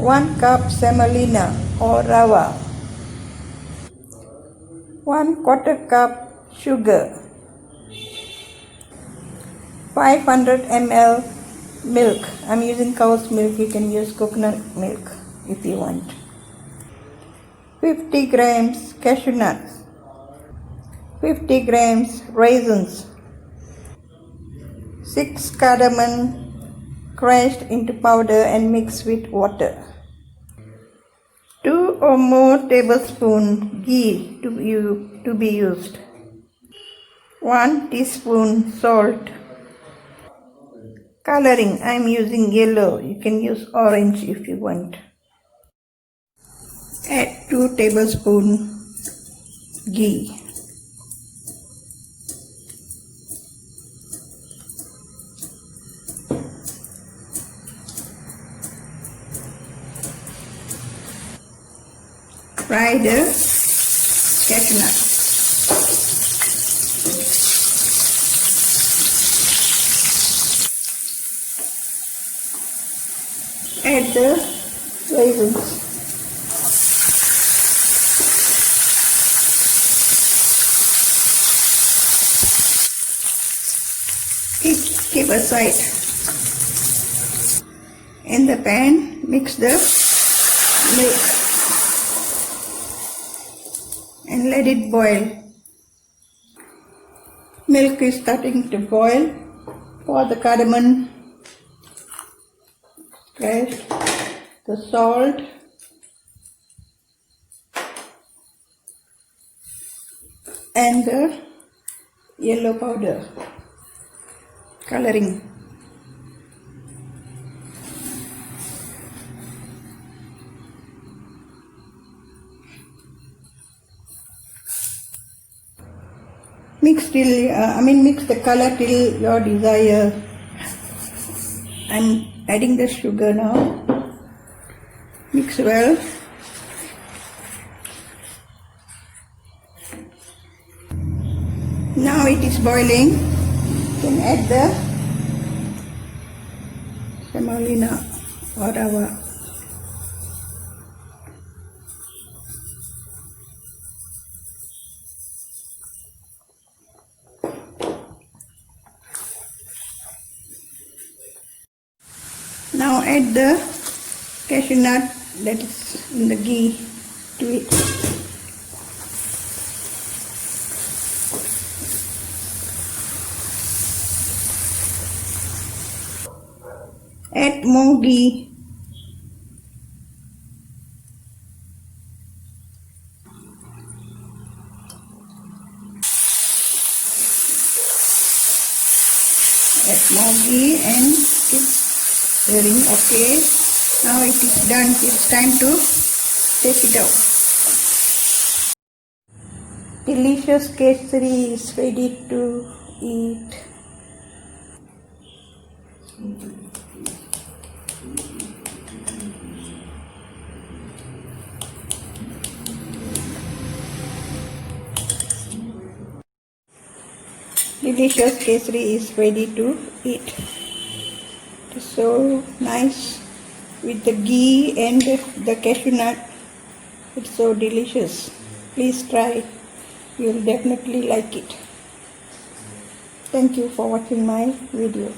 1 cup semolina or rava, 1/4 cup sugar, 500 ml milk. I'm using cow's milk. You can use coconut milk if you want. 50 grams cashew nuts, 50 grams raisins, 6 cardamom crushed into powder and mixed with water, 2 or more tablespoons ghee to be used, 1 teaspoon salt. Coloring, I am using yellow. You can use orange if you want. Add 2 tablespoons ghee. Fry the cashew nut. Add the raisins. Keep aside. In the pan, mix the milk and let it boil. Milk is starting to boil. Pour the cardamom, the salt, and the yellow powder, coloring. Mix the color till your desire. I'm adding the sugar now. Mix well. Now it is boiling. You can add the semolina or rava. Now add the cashew nut that is in the ghee to it. Add more ghee. Add more ghee and keep stirring. Okay, now it is done. It's time to take it out. Delicious keseri is ready to eat. Delicious keseri is ready to eat. It's so nice with the ghee and the cashew nut. It's so delicious. Please try. You'll definitely like it. Thank you for watching my video.